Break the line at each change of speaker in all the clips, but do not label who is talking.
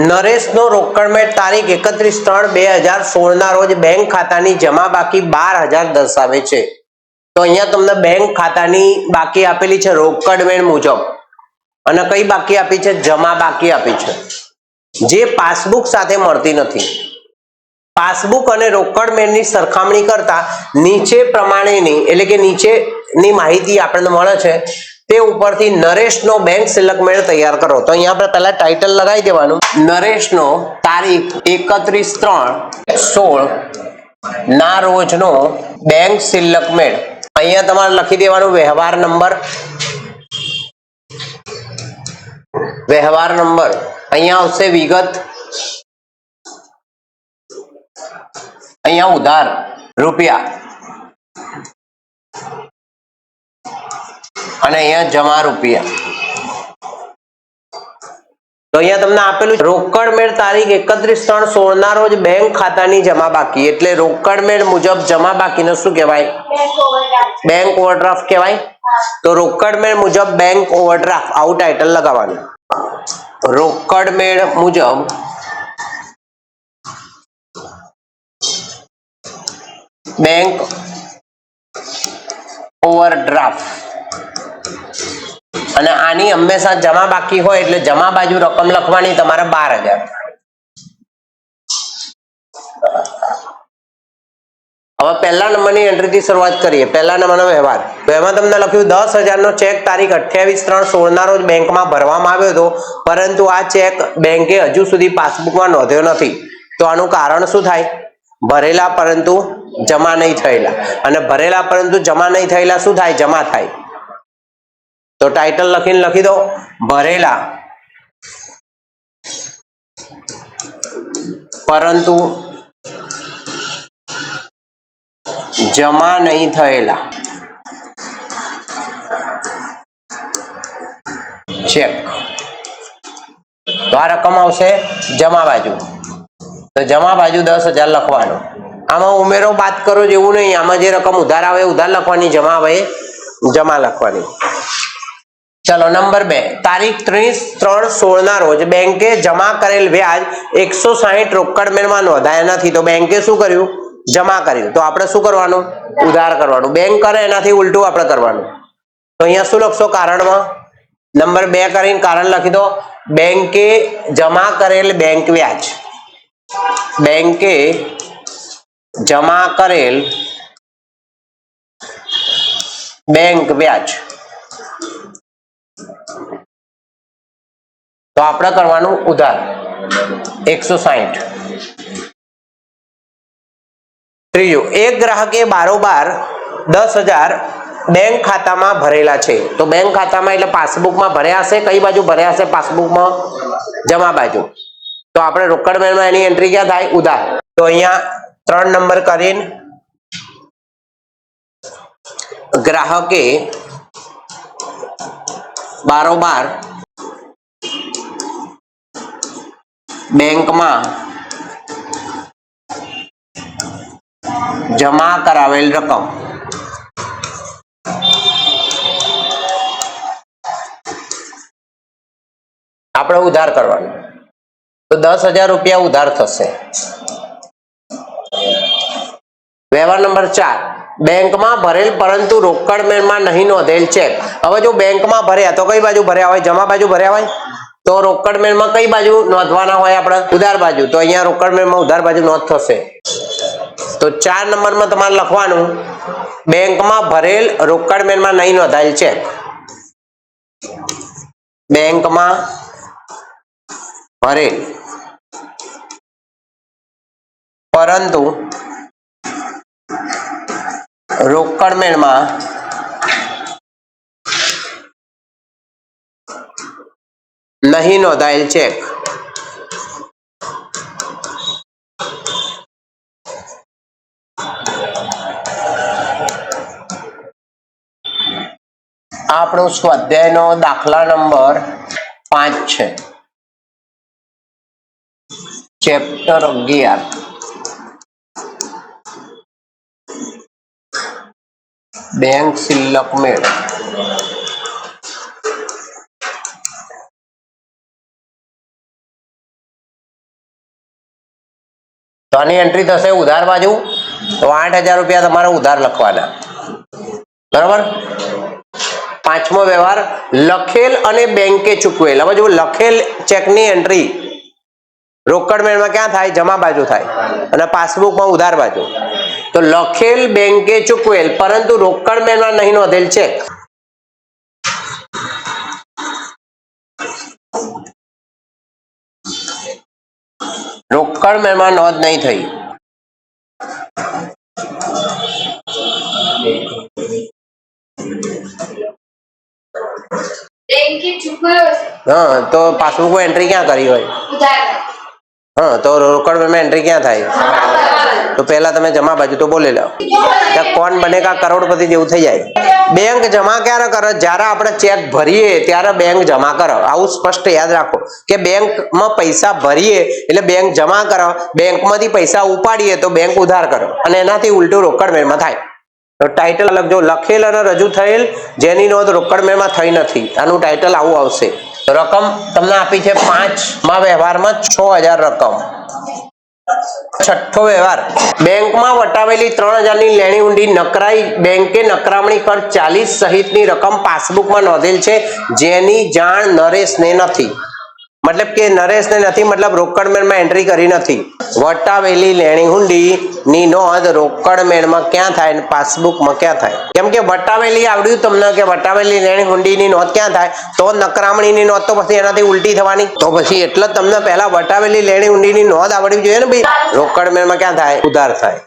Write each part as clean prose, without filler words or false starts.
નરેશનો રોકડમેળ તારીખ 31/3/2016 ના રોજ બેંક ખાતાની જમા બાકી 12,000 દર્શાવે છે. તો અહીંયા તમને બેંક ખાતાની બાકી આપેલી છે રોકડમેળ મુજબ અને કઈ બાકી આપી છે? જમા બાકી આપી છે, જે પાસબુક સાથે મળતી નથી. પાસબુક અને રોકડમેળની સરખામણી કરતા નીચે પ્રમાણેની એટલે કે નીચેની માહિતી આપણને મળે છે તે ઉપરથી નરેશનો બેંક સિલક મેળ તૈયાર કરો. તો અહીંયા આપણે પહેલા ટાઇટલ લગાવી દેવાનું. નરેશનો તારીખ 31/3/16 ના રોજનો બેંક સિલક મેળ. અહીંયા તમારે લખી દેવાનું વ્યવહાર નંબર. અહીંયા આવશે વિગત, અહીંયા ઉધાર રૂપિયા અને અહીંયા જમા રૂપિયા. તો અહીંયા તમને આપેલું રોકડમેળ તારીખ 31/3/16 ના રોજ બેંક ખાતાની જમા બાકી, એટલે રોકડમેળ મુજબ જમા બાકીને શું કહેવાય? બેંક ઓવરડ્રાફ્ટ કહેવાય. તો રોકડમેળ મુજબ બેંક ઓવરડ્રાફ્ટ આવું ટાઇટલ લગાવવાનું. રોકડમેળ મુજબ બેંક ઓવરડ્રાફ્ટ અને આની હંમેશા જમા બાકી હોય એટલે જમા બાજુ રકમ લખવાની તમારે 12,000. હવે પહેલા નંબરની એન્ટ્રીથી શરૂઆત કરીએ. પહેલા નંબરનો વ્યવહાર. તો એમાં તમને લખ્યું 10,000 નો ચેક તારીખ 28/3/16 ના રોજ બેંકમાં ભરવામાં આવ્યો હતો, પરંતુ આ ચેક બેંકે હજુ સુધી પાસબુકમાં નોંધ્યો નથી. તો આનું કારણ શું થાય? ભરેલા પરંતુ જમા નહીં થયેલા. અને ભરેલા પરંતુ જમા નહીં થયેલા શું થાય? જમા થાય. તો ટાઇટલ લખીને લખી દો ભરેલા પરંતુ જમા નહીં થયેલા ચેક. તો આ રકમ આવશે જમા બાજુ. તો જમા બાજુ 10,000 લખવાનું. આમાં ઉમેરો બાદ કરો જેવું નહીં. આમાં જે રકમ ઉધાર આવે ઉધાર લખવાની, જમા આવે જમા લખવાની. ચલો નંબર 2. તારીખ 30/3/16 ના રોજ બેંકે જમા કરેલ વ્યાજ 160 રોકડમેળમાં નોંધાયા નથી. તો બેંકે શું કર્યું? જમા કર્યું. તો આપણે શું કરવાનું? ઉધાર કરવાનું. બેંક કરે એનાથી ઉલટું આપણે કરવાનું. તો અહીંયા શું લખશો કારણમાં? નંબર 2 કરીને કારણ લખી દો. બેંકે જમા કરેલ બેંક વ્યાજ. બેંકે જમા કરેલ બેંક વ્યાજ. તો આપણે કરવાનું ઉધાર 160. ત્રીજું, એક ગ્રાહકે બારોબાર 10,000 બેંક ખાતામાં ભરેલા છે. તો બેંક ખાતામાં એટલે પાસબુકમાં ભર્યા હશે. કઈ બાજુ ભર્યા હશે? પાસબુકમાં જમા બાજુ. તો આપણે રોકડમેળમાં એની એન્ટ્રી ક્યાં થાય? ઉધાર. તો અહીંયા 3 નંબર કરીને ગ્રાહકે બારોબાર બેંકમાં જમા કરાવેલ રકમ. આપણે ઉધાર કરવાનું. તો 10,000 રૂપિયા ઉધાર થશે. વ્યવહાર નંબર 4. બેંકમાં ભરેલ પરંતુ રોકડમેળમાં નહીં નોંધેલ ચેક. હવે જો બેંકમાં ભર્યા તો કઈ બાજુ ભર્યા હોય? જમા બાજુ ભર્યા હોય. તો રોકડમેળમાં કઈ બાજુ નોંધવાના હોય? આપણે ઉધાર બાજુ. તો અહીંયા રોકડમેળમાં ઉધાર બાજુ નોંધ થશે. તો 4 નંબરમાં તમારે લખવાનું બેંકમાં ભરેલ રોકડમેળમાં નહીં નોંધાયેલ ચેક. બેંકમાં ભરેલ પરંતુ રોકડમેળમાં નહીં નોંધાયેલ ચેક. આપણો સ્વાધ્યાયનો દાખલા નંબર 5 છે. ચેપ્ટર 11 બેંક સિલક મેળ. તો આની એન્ટ્રી થશે ઉધાર બાજુ, તો 8,000 રૂપિયા તમારે ઉધાર લખવાના, બરાબર। પાંચમો વ્યવહાર લખેલ અને બેંકે ચૂકવેલ। હવે જો લખેલ ચેકની એન્ટ્રી રોકડ મેળમાં ક્યાં થાય? જમા બાજુ થાય, અને પાસબુકમાં ઉધાર બાજુ। તો લખેલ બેંકે ચૂકવેલ પરંતુ રોકડ મેળમાં નહીં નોંધેલ ચેક, રોકડ મેળમાં નોંધ નહીં થઈ, हाँ तो पासबुक में एंट्री क्या करी हो? हाँ तो रोकड़ में एंट्री क्या था? तो पहला तमे जमा बाजू तो बोले लो, कौन बनेगा करोड़पति जेवुं थई जाय। बैंक जमा क्यारे करे? ज्यारे आपणे चेक भरीए त्यारे बैंक जमा करे। आवुं स्पष्ट याद राखो के बैंक में पैसा भरीए एटले बैंक जमा करे, बैंक मांथी पैसा उपाड़ीए तो बैंक उधार करे, अने एनाथी उलटुं रोकड़ मेळमां थाय। तो टाइटल अलग जो लखेल अने रजू थयेल जेनी नोंध रोकड़ मेळमां थई नथी, आनुं टाइटल आवुं आवशे। रकम तमने आपी छे 5 व्यवहार में 6,000 रकम। छठो व्यवहार बैंक में वटावेली 3,000 नी लेणी ऊंडी नकराई बैंके नकरामणी खर्च 40 सहित नी रकम पासबुक में नोंधेल छे जेनी जाण नरेश ने नथी। मतलब के नरेश ने नथी मतलब रोकड़ मेळ में एंट्री करी नथी। वटावेली लेणी हुंडी नी नोंध रोकड़ मेळ में क्या थाय? पासबुक में क्या थाय? केम के वटावेली आवड्युं तमने के वटावेली लेणी हुंडी नी नोंध क्या थाय? तो नकरामणी नी नोंध तो पछी एनाथी उल्टी थवानी। तो पछी એટલે તમને પહેલા વટાવેલી લેણી હુંડી ની નોંધ આવડવી જોઈએ ને ભાઈ। રોકડ મેળ માં क्या थाय? उधार थाय।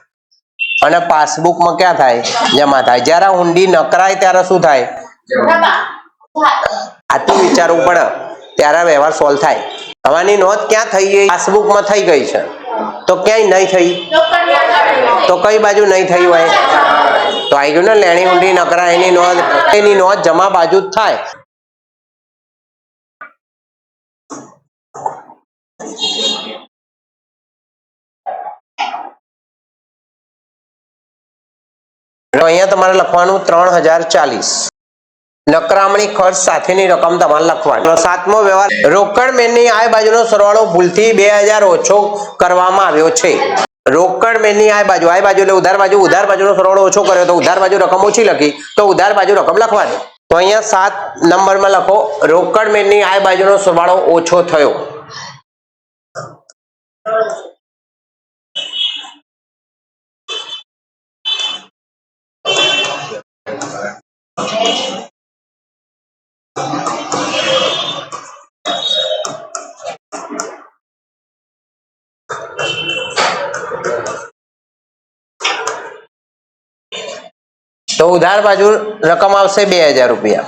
અને પાસબુક માં क्या थाय? जमा थाय। જ્યારે હુંડી નકરાય ત્યારે શું થાય? આટલું વિચારવું પડે ત્યારે વ્યવહાર સોલ્વ થાય। હવાની નોંધ ક્યાં થઈ ગઈ? પાસબુક માં થઈ ગઈ છે, તો ક્યાંય નહીં થઈ, તો કઈ બાજુ નહીં થઈ હોય? તો આવી ગયું ને લેણી ઊંડી નકરા એની નોંધ જમા બાજુ જ થાય। અહીંયા તમારે લખવાનું 3,040 नकरामणी खर्च साथेनी रकम तमारे लखवानी। सातमो व्यवहार रोकड़ मेळनी आय बाजुनो सरवाळो भूलथी 2,000 ओछो करवामां आव्यो छे। रोकड़ मेळनी आय बाजू એટલે उधार बाजुनो सरवाळो ओछो कर्यो तो उधार बाजू रकम ओછી लखी तो उधार बाजू रकम लखवानी। तो अहींया 7 नंबर में लखो रोकड़ मेळनी आय बाजुनो सरवाळो ओछो थयो। तो उधार बाजू रकम आवशे 2,000 रुपया।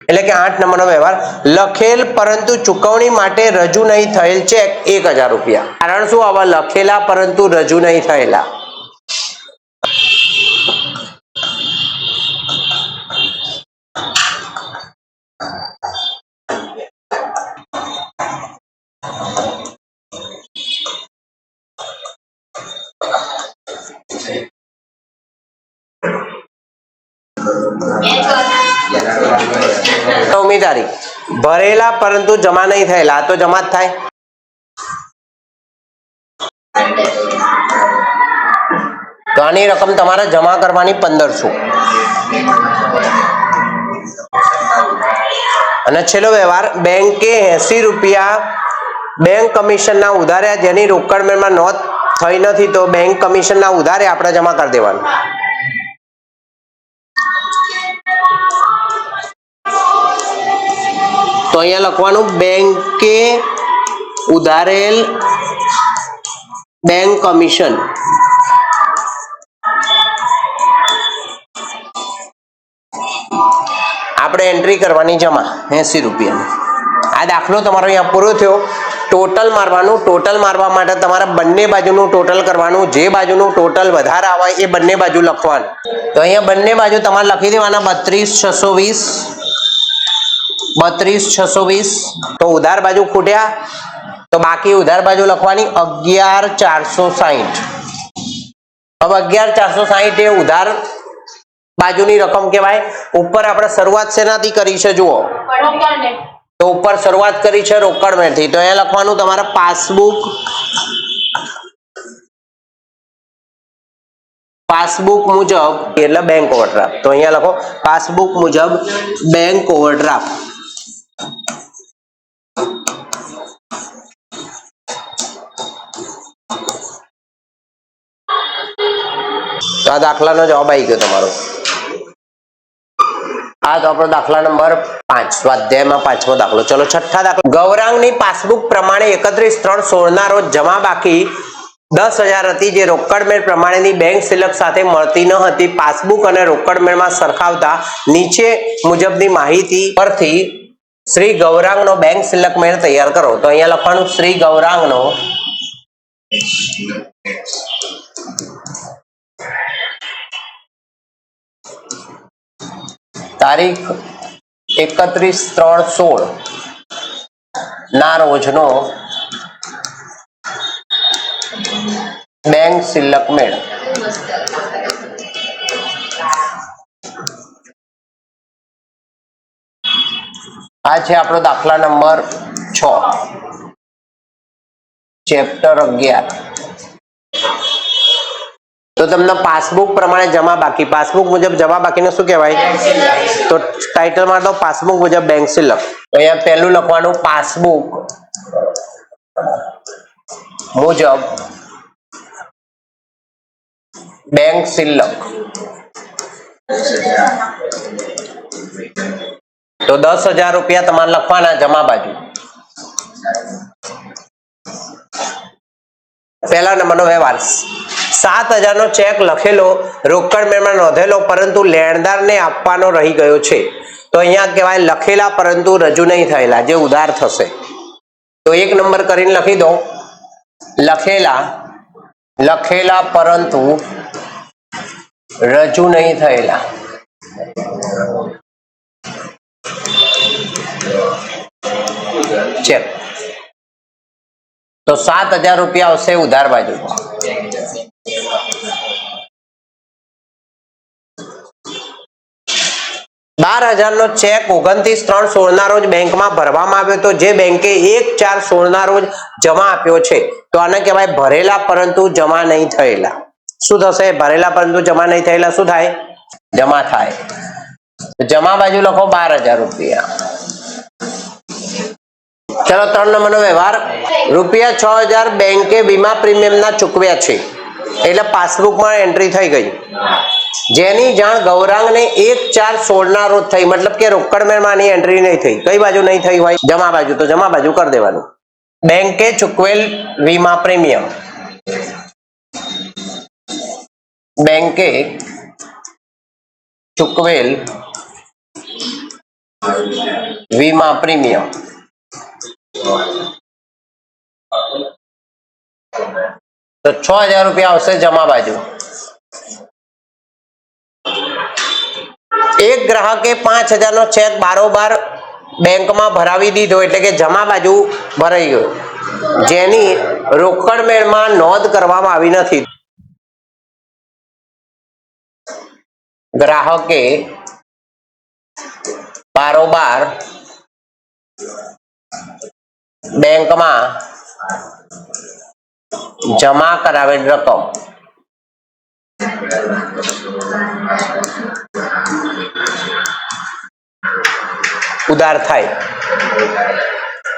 એટલે કે 8 નંબરનો વ્યવહાર લખેલ પરંતુ ચૂકવણી માટે રજૂ નહીં થયેલ ચેક 1,000 રૂપિયા। કારણ શું આવા લખેલા પરંતુ રજૂ નહીં થયેલા? तारीख भरेला परंतु जमा नहीं थयेला तो जमा थाय। तो आनी रकम तमारे जमा करवानी 1,500। અને છેલ્લો વ્યવહાર બેંકે 80 રૂપિયા બેંક કમિશનના ઉધાર્યા જેની રોકડ મેળમાં નોંધ થઈ નથી તો બેંક કમિશનના ઉધારે આપણે જમા કરી દેવાનું। तो अहींया लखवानुं बेंके उधारेल बैंक कमिशन आपणे एंट्री करवानी जमा 80 रूपिया। आ दाखलो तमारो अहींया पूरो थयो। टोटल मारवानुं। टोटल मारवा माटे तमारे बंने बाजुनुं टोटल करवानुं। जे बाजुनुं टोटल वधारे आवे ए बंने बाजू लखवानुं। तो अहींया बंने बाजू तमारे लखी देवाना 32,620 32,620। तो उधार बाजू खूट्या तो बाकी उधार बाजू लखवानी 11,460। अब 11,460 ए उधार बाजूनी रकम कहेवाय। ऊपर आपणे शरूआत सेनाथी करी छे जुओ तो ऊपर शरूआत करी छे रोकड़ मेळथी। तो अहींया लखवानुं तमारे पासबुक પાસબુક મુજબ એટલે બેંક ઓવરડ્રાફ્ટ, તો અહીંયા લખો પાસબુક મુજબ બેંક ઓવરડ્રાફ્ટ। તો આ દાખલાનો જવાબ આવી ગયો તમારો। આ તો આપણો દાખલા નંબર 5 સ્વાધ્યાયમાં 5મો દાખલો। ચલો છઠ્ઠા દાખલા, ગૌરાંગની પાસબુક પ્રમાણે 31/3/16 ના રોજ જમા બાકી 10,000 હતી, જે રોકડ મેળ પ્રમાણેની બેંક સિલક સાથે મળતી ન હતી। પાસબુક અને રોકડ મેળમાં સરખાવતા નીચે મુજબની માહિતી પરથી શ્રી ગૌરાંગનો બેંક સિલક મેળ તૈયાર કરો। તો અહીંયા લખવાનું શ્રી ગૌરાંગનો તારીખ 31/3/16 ના રોજનો બેંક સિલક મેળ। આ છે આપણો દાખલા નંબર 6 ચેપ્ટર 11। તો તમને પાસબુક પ્રમાણે જમા બાકી, પાસબુક મુજબ જમા બાકીને શું કહેવાય? તો ટાઇટલમાં તો પાસબુક મુજબ બેંક સિલક। તો અહીંયા પહેલું લખવાનું પાસબુક મુજબ બેંક સિલક। તો 10,000 રૂપિયા તમારે લખવાના જમા બાજુ। પહેલા નંબરનો વ્યવહાર, 7,000 નો ચેક લખેલો રોકડ મેળમાં નોંધેલો પરંતુ લેણદારને આપવાનો રહી ગયો છે। તો અહીંયા કહેવાય લખેલા પરંતુ રજૂ નહીં થયેલા, જે ઉધાર થશે। તો 1 નંબર કરીને લખી દો, લખેલા પરંતુ રજૂ નહીં થયેલા। ચેક। તો 7,000 રૂપિયા આવશે ઉધાર બાજુ। 12,000 નો ચેક 29/3/16 ના રોજ બેંકમાં ભરવામાં આવ્યો હતો, જે બેંકે 1/4/16 ના રોજ જમા આપ્યો છે। તો આને કહેવાય ભરેલા પરંતુ જમા નહીં થયેલા। શું થશે? ભરેલા પરંતુ જમા નહીં થયેલા શું થાય? જમા થાય। જમા બાજુ લખો 12,000 રૂપિયા। ચલો 3 નંબરનો વ્યવહાર, રૂપિયા 6,000 બેંકે વીમા પ્રીમિયમના ચૂકવ્યા છે, એટલે પાસબુકમાં એન્ટ્રી થઈ ગઈ, જેની જાણ ગૌરાંગને 1/4/16 ના રોજ થઈ। મતલબ કે રોકડ મેળમાંની એન્ટ્રી નહીં થઈ। કઈ બાજુ નહીં થઈ હોય? જમા બાજુ। તો જમા બાજુ કરી દેવાનું। બેંકે ચૂકવેલ વીમા પ્રીમિયમ, બેંકે ચૂકવેલ વીમા પ્રીમિયમ। તો 6,000 રૂપિયા આવશે જમા બાજુ। એક ગ્રાહકે 5,000 નો ચેક બારોબાર બેંકમાં ભરાવી દીધો, એટલે કે જમા બાજુ ભરાઈ ગયો, જેની રોકડ મેળમાં નોંધ કરવામાં આવી નથી। ગ્રાહકે બારોબાર બેંકમાં જમા કરાવેલ રકમ ઉધાર થાય,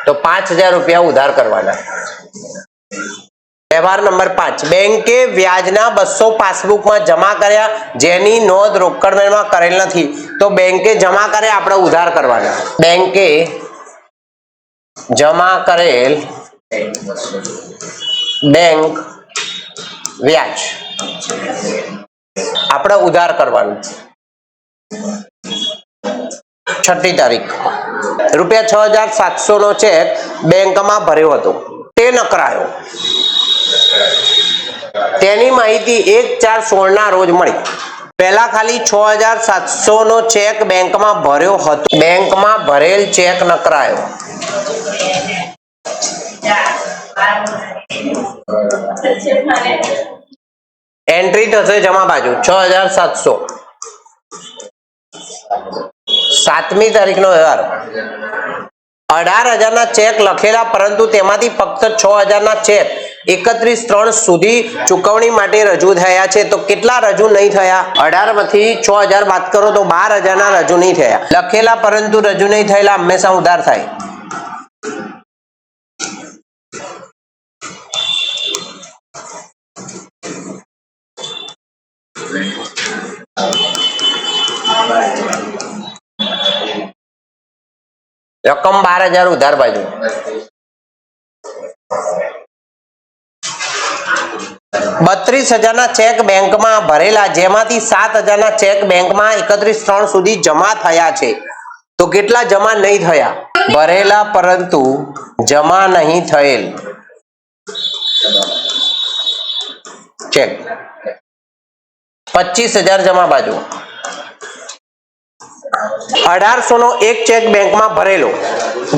તો 5,000 રૂપિયા ઉધાર કરવાના। વ્યવહાર નંબર 5, બેંકે વ્યાજના 200 પાસબુકમાં જમા કર્યા, જેની નોંધ રોકડ મેળમાં કરેલ નથી। તો બેંકે જમા કર્યા, આપણે ઉધાર કરવાના। બેંકે જમા કરેલ બેંક વ્યાજ આપણે ઉધાર કરવાનું। 6ઠ્ઠી તારીખ, રૂપિયા 6,700 નો ચેક બેંકમાં ભર્યો હતો, તે નકરાયો, તેની માહિતી 1/4/16 ના રોજ મળી। પહેલા ખાલી 6,700 નો ચેક બેંકમાં ભર્યો હતો, બેંકમાં ભરેલ ચેક નકરાયો। एंट्री थशे जमा बाजू 6,700। 7मी तारीख नो व्यवहार 18,000 ना चेक लखेला परंतु तेमांथी फक्त 6,000 ना चेक 31/3 સુધી ચૂકવણી માટે રજૂ થયા છે. તો કેટલા રજૂ નહીં થયા? 18 માંથી 6000 બાદ કરો તો 12000 ના રજૂ નહીં થયા. લખેલા પરંતુ રજૂ નહીં થયેલા હંમેશા ઉધાર થાય. રકમ 12000 ઉધાર બાજુ. 32,000 ના ચેક બેંકમાં ભરેલા, જેમાંથી 7,000 ના ચેક બેંકમાં 31/3 સુધી જમા થયા છે. તો કેટલા જમા નહીં થયા? ભરેલા પરંતુ જમા નહીં થયેલ ચેક 25,000 જમા બાજુ. 1800 નો એક ચેક બેંકમાં ભરેલો,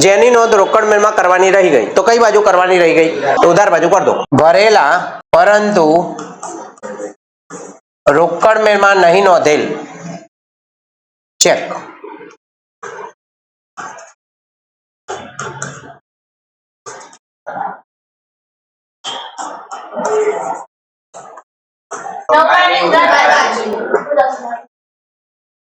જેની નોંધ રોકડ મેળમાં કરવાની રહી ગઈ. તો કઈ બાજુ કરવાની રહી ગઈ? તો ઉધાર બાજુ કરી દો. ભરેલા પરંતુ રોકડ મેળમાં નહીં નોંધેલ ચેક.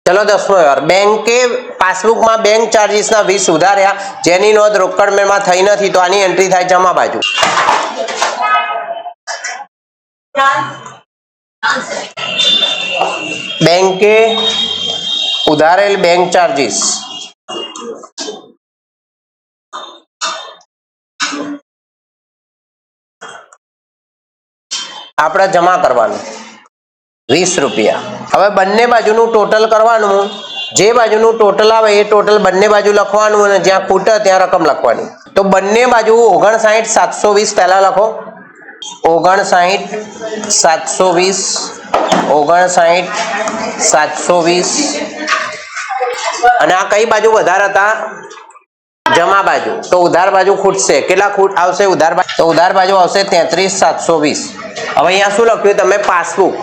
ચલો 10મો વ્યવહાર. બેંકે પાસબુકમાં બેંક ચાર્જીસના 20 ઉધાર્યા, જેની નોંધ રોકડ મેળમાં થઈ નથી. તો આની એન્ટ્રી થાય જમા બાજુ. બેંકે ઉધારેલ બેંક ચાર્જીસ આપણે જમા કરવાનું 20 રૂપિયા. હવે બંને બાજુનું ટોટલ કરવાનું. જે બાજુનું ટોટલ આવે એ ટોટલ બંને બાજુ લખવાનું અને જ્યાં ખૂટે ત્યાં રકમ લખવાની. તો બંને બાજુ 59,720 પહેલા લખો. 59,720 59,720. અને આ કઈ બાજુ વધારે હતા? જમા બાજુ. તો ઉધાર બાજુ ખૂટશે. કેટલા ખૂટ આવશે ઉધાર બાજુ? તો ઉધાર બાજુ આવશે 33,720. હવે અહીંયા શું લખ્યું તમે? પાસબુક.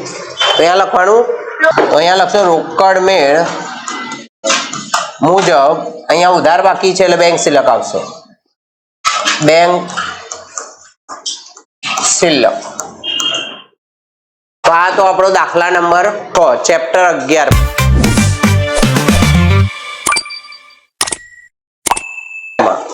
તો અહીંયા લખવાનું, તો અહીંયા લખશો રોકડ મેળ મુજબ. અહીંયા ઉધાર બાકી છે એટલે બેંક શિલ્લક આવશે. બેંક શિલ્લક. તો આ તો આપણો દાખલા નંબર 6 ચેપ્ટર 11.